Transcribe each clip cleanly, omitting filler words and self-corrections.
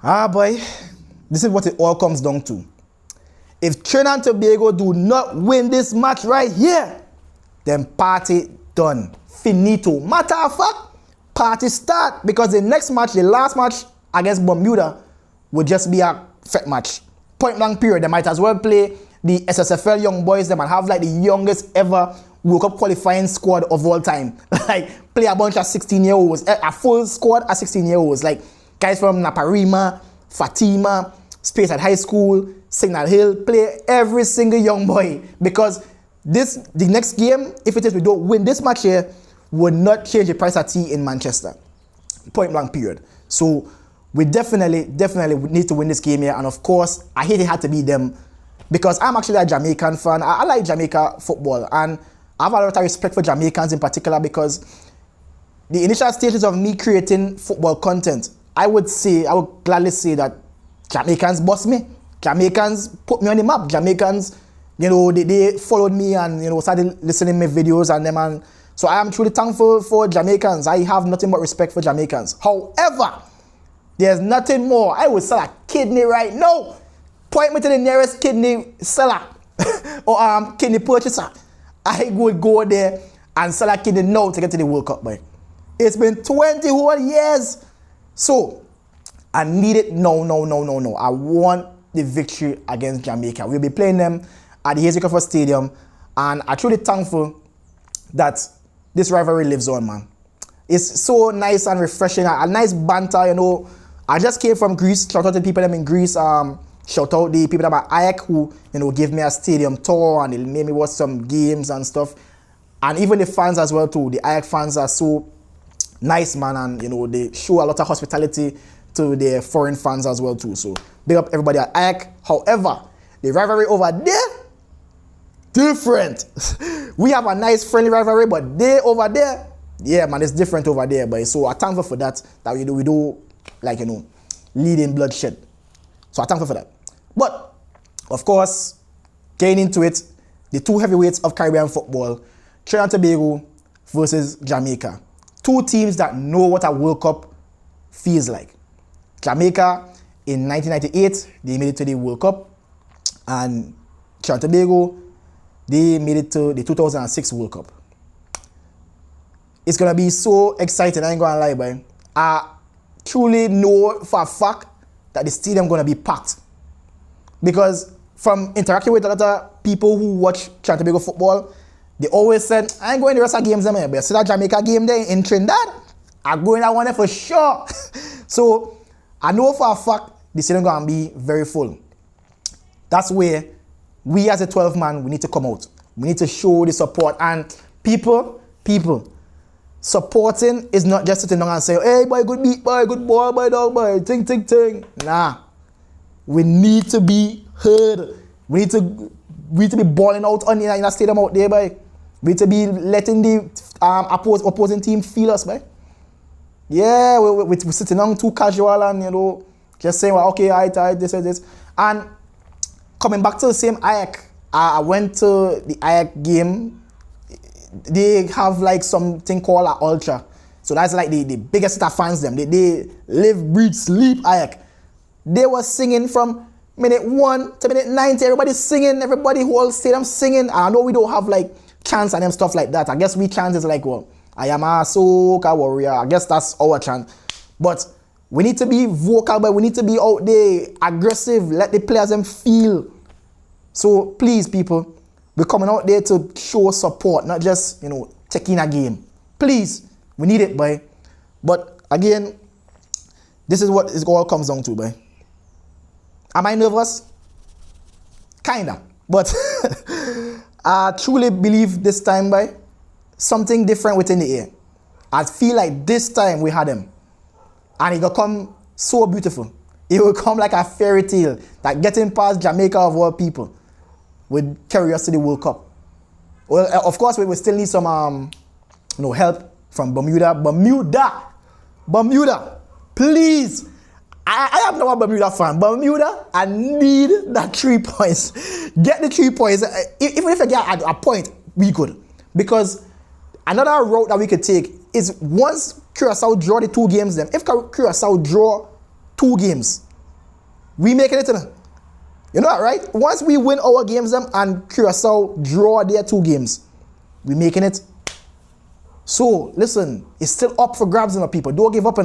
Boy, this is what it all comes down to. If Trinidad and Tobago do not win this match right here, then party done. Finito. Matter of fact, party start, because the next match, the last match against Bermuda, would just be a fat match. Point blank period. They might as well play the SSFL young boys. They might have like the youngest ever World Cup qualifying squad of all time. Like play a bunch of 16-year-olds, a full squad of 16-year-olds. Like guys from Naparima, Fatima, Speyside High School, Signal Hill, play every single young boy, because the next game, if it is we don't win this match here, would not change the price of tea in Manchester. Point blank period. So we definitely need to win this game here. And of course, I hate it had to be them, because I'm actually a Jamaican fan. I like Jamaica football, and I have a lot of respect for Jamaicans in particular, because the initial stages of me creating football content, I would gladly say that Jamaicans boss me. Jamaicans put me on the map. Jamaicans, they followed me and, started listening to my videos and them. And so I am truly thankful for Jamaicans. I have nothing but respect for Jamaicans. However, there's nothing more. I would sell a kidney right now. Point me to the nearest kidney seller or kidney purchaser. I would go there and sell a kidney now to get to the World Cup, boy. It's been 20 whole years. So I need it. No. I want the victory against Jamaica. We'll be playing them at the Hazel Stadium, and I'm truly thankful that this rivalry lives on, man. It's so nice and refreshing. A nice banter, I just came from Greece. Shout out to the people in Greece. Shout out the people at AYAC who, gave me a stadium tour and they made me watch some games and stuff. And even the fans as well too. The AYAC fans are so nice, man, and they show a lot of hospitality to their foreign fans as well too. So big up everybody at AYAC. However, the rivalry over there, different. We have a nice friendly rivalry, but they over there, yeah, man, it's different over there. But so I'm thankful for that we do like, lead in bloodshed. So I'm thankful for that. But of course, getting into it, the two heavyweights of Caribbean football, Trinidad and Tobago versus Jamaica. Two teams that know what a World Cup feels like. Jamaica in 1998, they made it to the World Cup, and Trinidad and Tobago, they made it to the 2006 World Cup. It's gonna be so exciting, I ain't gonna lie, boy. I truly know for a fact that the stadium gonna be packed. Because from interacting with a lot of people who watch Trinidad and Tobago football, they always said, I ain't going to the rest of the games there, but see that Jamaica game there in Trinidad, I'm going that one there for sure. So I know for a fact the stadium gonna be very full. That's where we as a 12 man, we need to come out. We need to show the support. And people, supporting is not just sitting down and saying, hey boy, good beat, boy, good ball, boy, dog, boy, ting. Nah. We need to be heard. We need to be balling out in a stadium out there, boy. We need to be letting the opposing team feel us, boy. Yeah, we're sitting down too casual and, just saying, well, okay, all right, this. And coming back to the same AYAC, I went to the AYAC game. They have like something called an ultra. So that's like the biggest set of fans them. They live, breathe, sleep AYAC. They were singing from minute 1 to minute 90. Everybody's singing, everybody whole stadium singing. I know we don't have like chants and them stuff like that. I guess we chant is like, well, I am a Soca Warrior. I guess that's our chant. But we need to be vocal, but we need to be out there, aggressive, let the players them feel. So please, people, we're coming out there to show support, not just, taking a game. Please, we need it, boy. But again, this is what it all comes down to, boy. Am I nervous? Kinda. But I truly believe this time, boy, something different within the air. I feel like this time we had him. And it will come so beautiful. It will come like a fairy tale, like getting past Jamaica of all people would carry us to the World Cup. Well, of course, we will still need some help from Bermuda. Bermuda, please. I am not a Bermuda fan. Bermuda, I need that 3 points. Get the 3 points. Even if I get a point, we could. Because another route that we could take is once Curaçao draw the 2 games, then if Curaçao draw 2 games, We making it, you know that, right? Once we win our games them and Curacao draw their 2 games, we making it. So, listen, it's still up for grabs, people. Don't give up,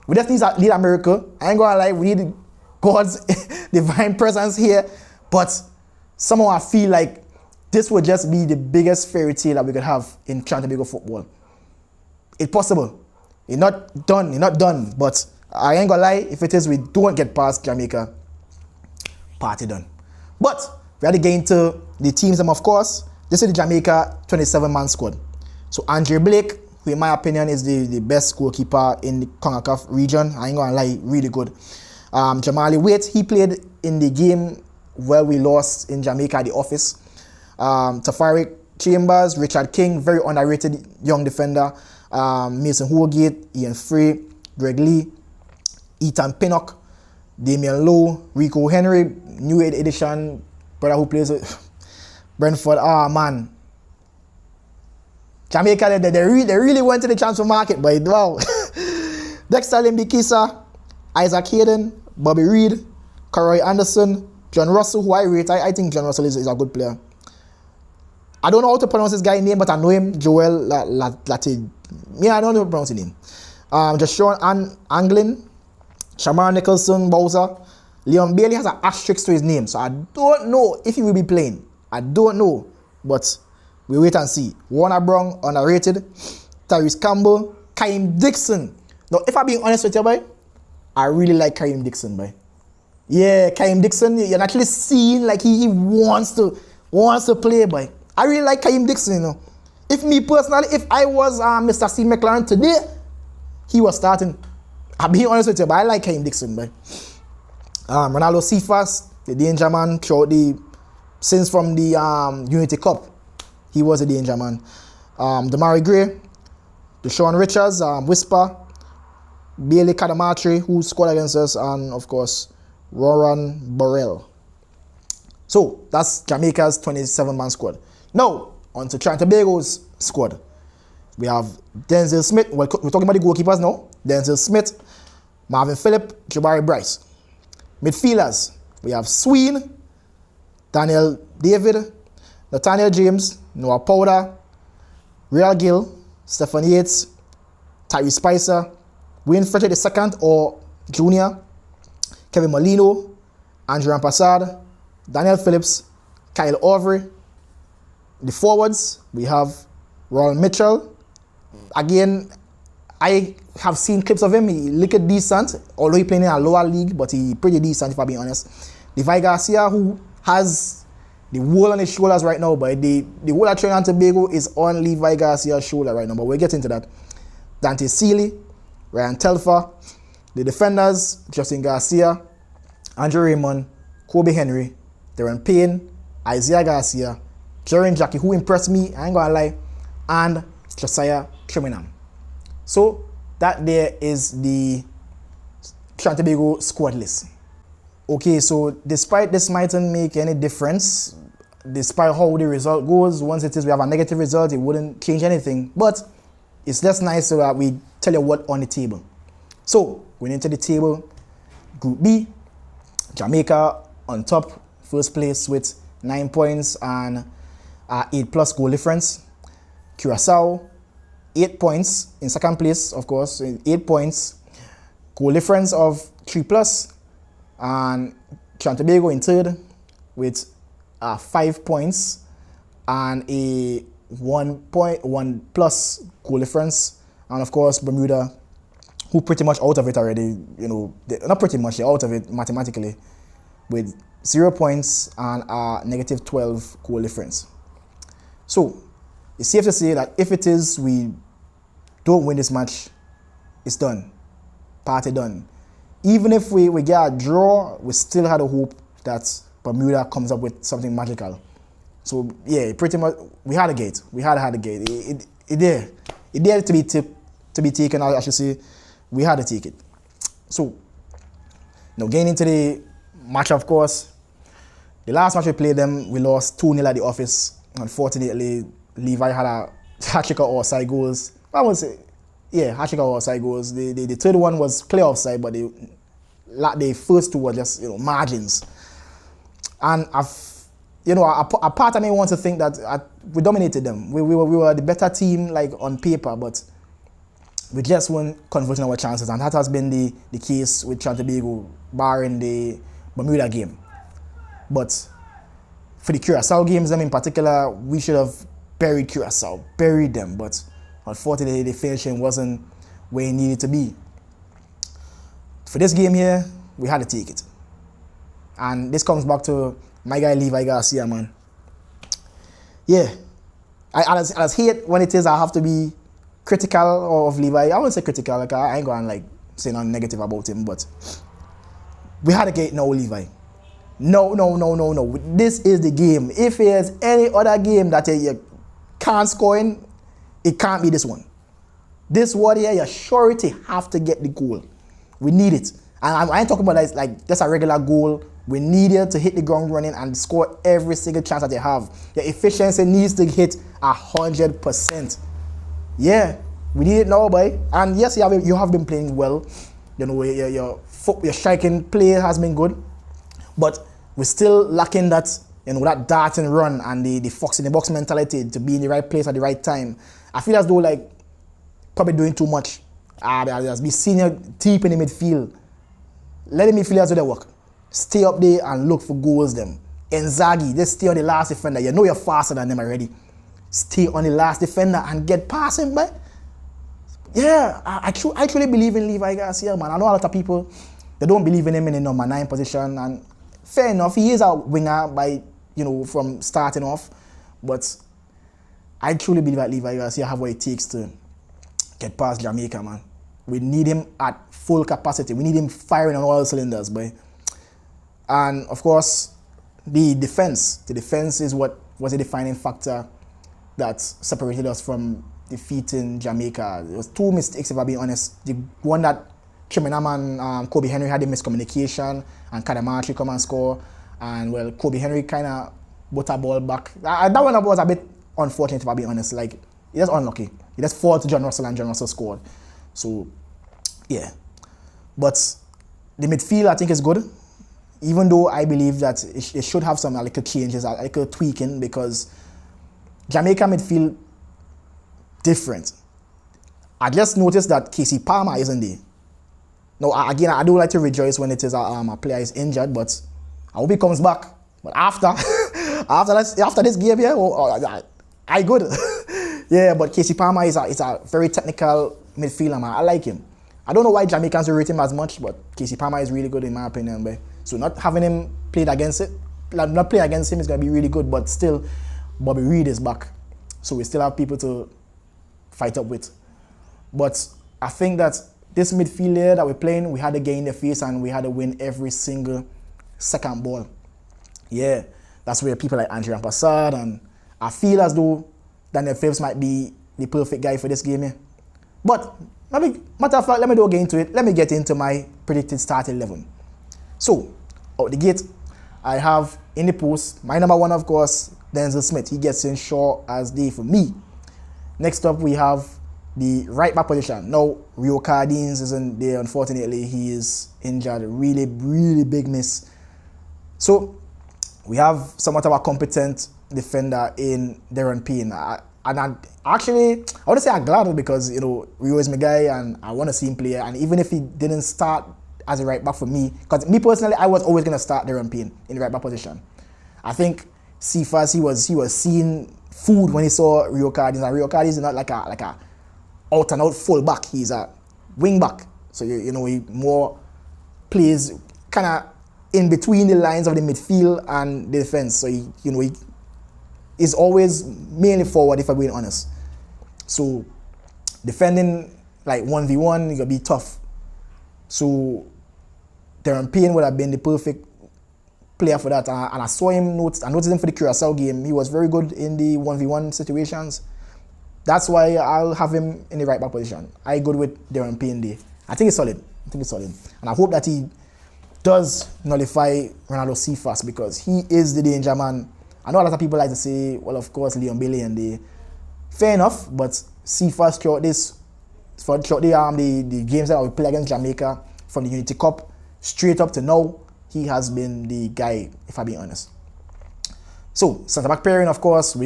We just need America. I ain't gonna lie, we need God's divine presence here. But somehow I feel like this would just be the biggest fairy tale that we could have in Trinidad and Tobago football. It's possible. It's not done. But I ain't gonna lie, if it is, we don't get past Jamaica, party done. But we had to get into the teams, of course. This is the Jamaica 27-man squad. So Andre Blake, who in my opinion is the best goalkeeper in the CONCACAF region. I ain't gonna lie, really good. Jamali Waite, he played in the game where we lost in Jamaica at the office. Tafari Chambers, Richard King, very underrated young defender. Mason Holgate, Ian Frey, Greg Lee, Ethan Pinnock, Damian Lowe, Rico Henry, new edition, brother who plays with Brentford. Man. Jamaica, they really went to the transfer market, but wow. Dexter Limbikisa, Isaac Hayden, Bobby Reed, Karoy Anderson, John Russell, who I rate. I think John Russell is a good player. I don't know how to pronounce this guy's name, but I know him, Joel Latte. I don't know how to pronounce his name. Joshua Anglin, Shamar Nicholson, Bowser. Leon Bailey has an asterisk to his name, so I don't know if he will be playing. I don't know, but we wait and see. Warner Brown, underrated. Tyrese Campbell, Kaim Dixon. Now, if I'm being honest with you, boy, I really like Kaim Dixon, boy. Yeah, Kaim Dixon, you're actually seeing like he wants to play, boy. I really like Kaim Dixon, If me personally, if I was Mr. Steve McLaren today, he was starting. I'll be honest with you, but I like Kaim Dixon, boy. Ronaldo Cephas, the danger man, since from the Unity Cup, he was a danger man. Damari Gray, Deshaun Richards, Whisper, Bailey Kadamatri, who scored against us, and of course, Roran Burrell. So, that's Jamaica's 27-man squad. Now, on to Trinidad and Tobago's squad. We have Denzel Smith. We're talking about the goalkeepers now. Denzel Smith, Marvin Phillip, Jabari Bryce. Midfielders, we have Sween, Daniel David, Nathaniel James, Noah Powder, Real Gill, Stephen Yates, Tyree Spicer, Wayne Fletcher II or Jr., Kevin Molino, Andrew Rampassad, Daniel Phillips, Kyle Overy. The forwards, we have Ronald Mitchell. Again, I have seen clips of him. He looked decent, although he playing in a lower league, but he pretty decent if I'm being honest. Levi Garcia, who has the whole on his shoulders right now, but the whole of Trinidad and Tobago is on Levi Garcia's shoulder right now, but we'll get into that. Dante Seeley, Ryan Telfer, the defenders, Justin Garcia, Andrew Raymond, Kobe Henry, Darren Payne, Isaiah Garcia, Jaren Jackie, who impressed me, I ain't gonna lie, and Josiah Criminam. So, that there is the Trinidad and Tobago squad list. Okay, so despite this mightn't make any difference, despite how the result goes, once it is we have a negative result, it wouldn't change anything. But it's just nice so that we tell you what on the table. So, going into the table, Group B, Jamaica on top, first place with 9 points and 8+ goal difference. Curacao, 8 points in second place, of course, 8 points, goal difference of 3+. And Trinidad and Tobago in third with 5 points and a 1.1+ goal difference. And of course, Bermuda, who pretty much out of it already, not pretty much, they're out of it mathematically, with 0 points and a -12 goal difference. So, it's safe to say that if it is we don't win this match, it's done. Party done. Even if we get a draw, we still had a hope that Bermuda comes up with something magical. So yeah, pretty much we had a gate. We had a gate. It dared to be taken. I should say, we had to take it. So now getting into the match, of course, the last match we played them, we lost 2-0 at the office. Unfortunately, Levi had a hat-trick of offside goals. I would say, yeah, hat-trick of offside goals. The third one was clear offside, but the first two were just margins. And a part of me wants to think that we dominated them. We were the better team like on paper, but we just weren't converting our chances, and that has been the case with Trinidad and Tobago, barring the Bermuda game. But for the Curacao games, in particular, we should have buried Curacao, buried them, but unfortunately the finishing wasn't where it needed to be. For this game here, we had to take it. And this comes back to my guy Levi Garcia, man. Yeah, I just hate when it is I have to be critical of Levi. I wouldn't say critical, like I ain't going like say nothing negative about him, but we had to get no Levi. No. This is the game. If there's any other game that you can't score in, it can't be this one. This one here, you surety have to get the goal. We need it. And I ain't talking about like just a regular goal. We need it to hit the ground running and score every single chance that you have. Your efficiency needs to hit 100%. Yeah, we need it now, boy. And yes, you have been playing well. Your striking play has been good, but we're still lacking that that dart and run and the fox in the box mentality to be in the right place at the right time. I feel as though like probably doing too much. As be senior deep in the midfield. Let the midfielders do their work. Stay up there and look for goals them. Inzaghi, just stay on the last defender. You know you're faster than them already. Stay on the last defender and get past him, but yeah, I truly believe in Levi Garcia, man. I know a lot of people, they don't believe in him in the number 9 position, and fair enough, he is a winger from starting off, but I truly believe that Levi Garcia have what it takes to get past Jamaica, man. We need him at full capacity. We need him firing on all cylinders, boy. And of course, the defense is what was a defining factor that separated us from defeating Jamaica. It was 2 mistakes, if I'm being honest. The one that Trinidad and Kobe Henry had a miscommunication, and Kadamatri come and score, and well, Kobe Henry kind of put a ball back. That one was a bit unfortunate, if I'm being honest. Like, he just unlucky. He just fall to John Russell, and John Russell scored. So, yeah. But the midfield, I think, is good. Even though I believe that it should have some little changes, little tweaking, because Jamaica midfield different. I just noticed that Casey Palmer isn't there. Now, again, I do like to rejoice when it is a player is injured, but I hope he comes back. But after this game here, I good. Yeah, but Casey Palmer is a very technical midfielder, man. I like him. I don't know why Jamaicans rate him as much, but Casey Palmer is really good in my opinion. But so not having him not playing against him is going to be really good, but still, Bobby Reid is back. So we still have people to fight up with. But I think that this midfielder that we're playing, we had to get in the face and we had to win every single second ball. Yeah, that's where people like Andrea Passard, and I feel as though Daniel Phillips might be the perfect guy for this game here. But, matter of fact, let me don't get into it. Let me get into my predicted start 11. So, out the gate, I have in the post, my number 1, of course, Denzel Smith. He gets in sure as day for me. Next up, we have the right back position. Now, Rio Cardines isn't there, unfortunately. He is injured. Really, really big miss. So, we have somewhat of a competent defender in Darren Payne. And I want to say I'm glad because, Rio is my guy and I want to see him play. And even if he didn't start as a right back for me, because me personally, I was always going to start Darren Payne in the right back position. I think Cephas, he was seeing food when he saw Rio Cardines. And Rio Cardines is not like a out and out full back. He's a wing back. So, he more plays kind of in between the lines of the midfield and the defense. So, he is always mainly forward, if I'm being honest. So, defending like 1v1, it's going to be tough. So, Darren Payne would have been the perfect player for that. And I saw him, I noticed him for the Curacao game. He was very good in the 1v1 situations. That's why I'll have him in the right back position. I good with Darren Payne there. I think it's solid. And I hope that he does nullify Ronaldo Cephas because he is the danger man. I know a lot of people like to say, well, of course, Leon Bailey and the fair enough, but Cephas throughout the games that we play against Jamaica from the Unity Cup straight up to now, he has been the guy, if I'm being honest. So, centre-back pairing, of course,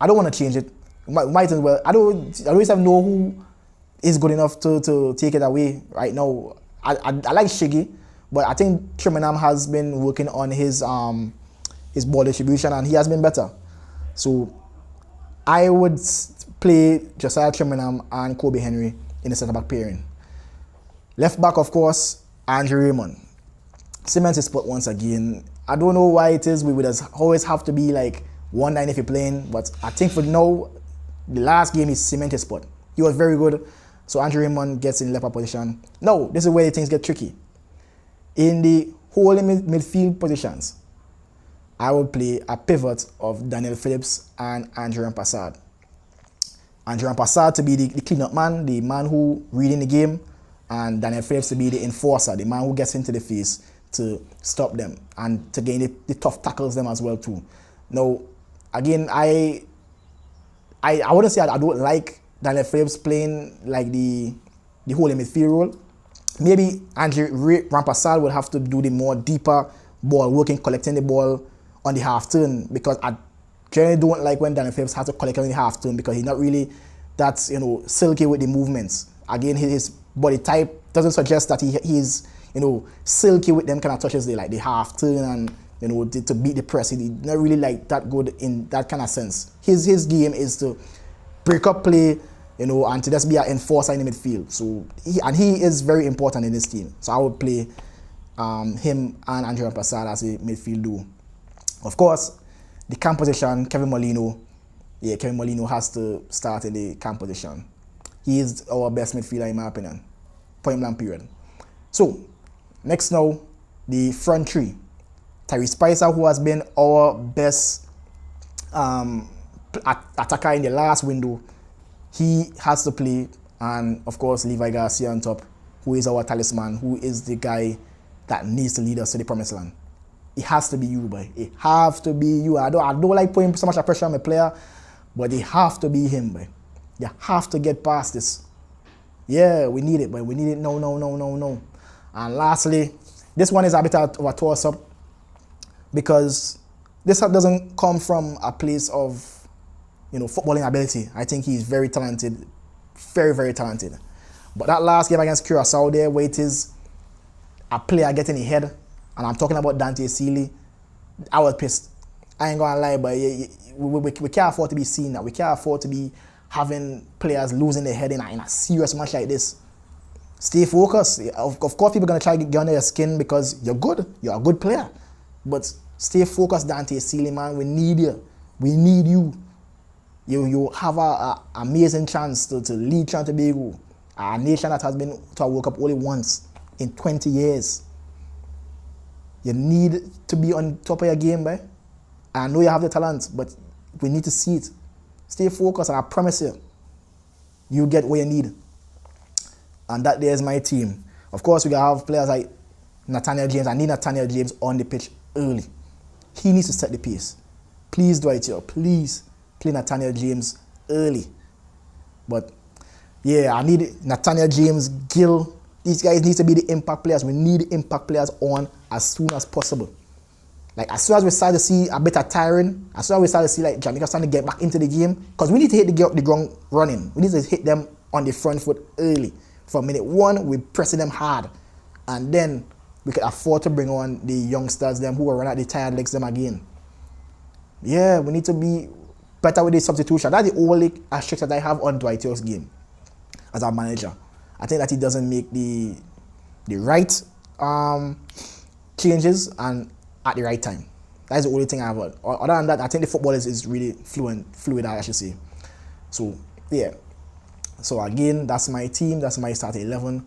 I don't want to change it. Might as well. I don't even know who is good enough to take it away right now. I like Shiggy, but I think Trinidad has been working on his ball distribution, and he has been better. So, I would play Josiah Trinidad and Kobe Henry in the centre-back pairing. Left back, of course, Andrew Raymond. Cement his spot once again. I don't know why it is we would always have to be like 1-9 if you're playing, but I think for now, the last game is cement his spot. He was very good, so Andrew Raymond gets in left back position. Now, this is where things get tricky. In the whole midfield positions, I will play a pivot of Daniel Phillips and Andrew Rampassad. Andrew Rampassad to be the clean-up man, the man who reading the game, and Daniel Phillips to be the enforcer, the man who gets into the face to stop them and to gain the tough tackles them as well too. Now, again, I wouldn't say I don't like Daniel Phillips playing like the whole midfield role. Maybe Andrew Rampassad would have to do the more deeper ball working, collecting the ball on the half turn, because I generally don't like when Daniel Phillips has to collect on the half turn because he's not really that silky with the movements. Again, his body type doesn't suggest that he's silky with them kind of touches, like the half turn and to beat the press. He's not really like that good in that kind of sense. His game is to break up play, and to just be an enforcer in the midfield. So he is very important in this team. So I would play him and Andrew Rampassad as a midfield duo. Of course, the camp position, Kevin Molino. Yeah, Kevin Molino has to start in the camp position. He is our best midfielder in my opinion. Point blank period. So, next now, the front three. Tyrese Spicer, who has been our best attacker in the last window, he has to play. And of course, Levi Garcia on top, who is our talisman, who is the guy that needs to lead us to the promised land. It has to be you, boy. It have to be you. I don't like putting so much pressure on my player, but it have to be him, boy. You have to get past this. Yeah, we need it, boy. We need it. No. And lastly, this one is a bit of a toss-up because this doesn't come from a place of, footballing ability. I think he's very talented, very, very talented. But that last game against Curaçao there, where it is a player getting ahead, and I'm talking about Dante Sealy, I was pissed. I ain't gonna lie, but we can't afford to be seeing that. We can't afford to be having players losing their head in a serious match like this. Stay focused. Of course, people are going to try to get under your skin because you're good. You're a good player. But stay focused, Dante Sealy, man. We need you. We need you. You have an amazing chance to lead Trinidad and Tobago, a nation that has been to a World Cup only once in 20 years. You need to be on top of your game, boy. I know you have the talent, but we need to see it. Stay focused, and I promise you, you get what you need. And that there is my team. Of course, we have players like Nathaniel James. I need Nathaniel James on the pitch early. He needs to set the pace. Please, Dwight, please play Nathaniel James early. But yeah, I need Nathaniel James, Gill. These guys need to be the impact players. We need impact players on as soon as possible. Like, as soon as we start to see a bit of tiring, as soon as we start to see like Jamaica starting to get back into the game, because we need to hit the ground running. We need to hit them on the front foot early. From minute one, we're pressing them hard. And then we can afford to bring on the youngsters, them who are running at the tired legs them again. Yeah, we need to be better with the substitution. That's the only aspect that I have on Dwight York's game as a manager. I think that he doesn't make the right changes and at the right time. That's the only thing I have. Other than that, I think the football is really fluid, I should say. So, yeah. So again, that's my team. That's my starting 11.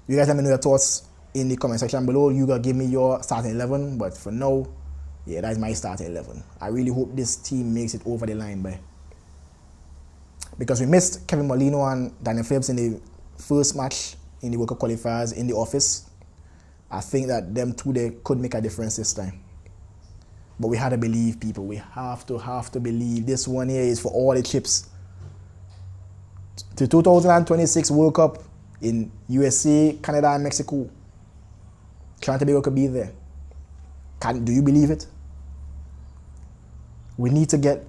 You guys let me know your thoughts in the comment section below. You gotta give me your starting 11. But for now, yeah, that's my starting 11. I really hope this team makes it over the line, boy. Because we missed Kevin Molino and Daniel Phillips in the first match in the World Cup qualifiers in the office. I think that them two, they could make a difference this time. But we had to believe, people. We have to believe. This one here is for all the chips. The 2026 World Cup in USA, Canada, and Mexico. Trinidad and Tobago could be there. Do you believe it? We need to get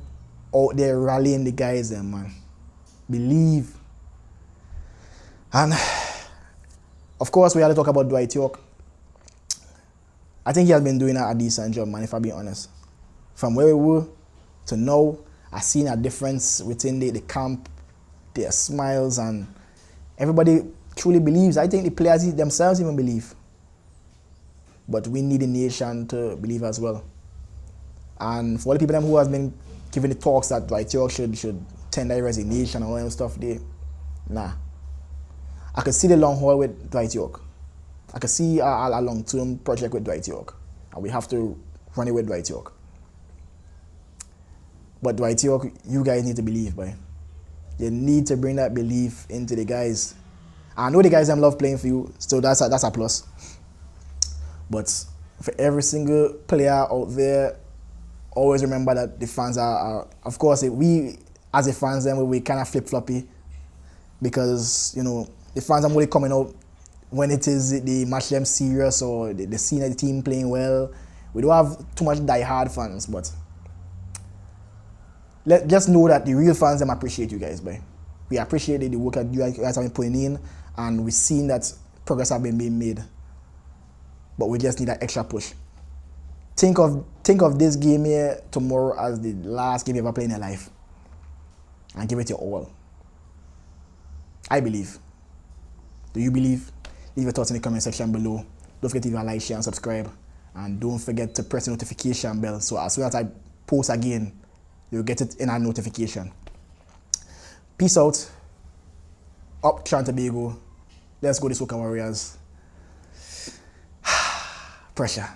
out there rallying the guys there, man. Believe. And of course, we had to talk about Dwight York. I think he has been doing a decent job, man, if I'm being honest. From where we were to now, I've seen a difference within the camp, their smiles, and everybody truly believes. I think the players themselves even believe. But we need the nation to believe as well. And for all the people who has been giving the talks that Dwight York should tender resignation and all that stuff, nah. I could see the long haul with Dwight York. I could see a long-term project with Dwight York. And we have to run it with Dwight York. But Dwight York, you guys need to believe, boy. You need to bring that belief into the guys. I know the guys love playing for you, so that's a plus. But for every single player out there, always remember that the fans are of course, we as the fans, we kind of flip-floppy because, you know, the fans are only coming out when it is the match them serious or the scene of the team playing well. We don't have too much die-hard fans, but just know that the real fans them appreciate you guys, boy. We appreciate the work that you guys have been putting in, and we've seen that progress have been being made. But we just need that extra push. Think of this game here tomorrow as the last game you ever played in your life. And give it your all. I believe. Do you believe? Leave your thoughts in the comment section below. Don't forget to leave a like, share, and subscribe. And don't forget to press the notification bell so as soon as I post again, you'll get it in a notification. Peace out. Up Trinidad and Tobago. Let's go to Soca Warriors. Pressure.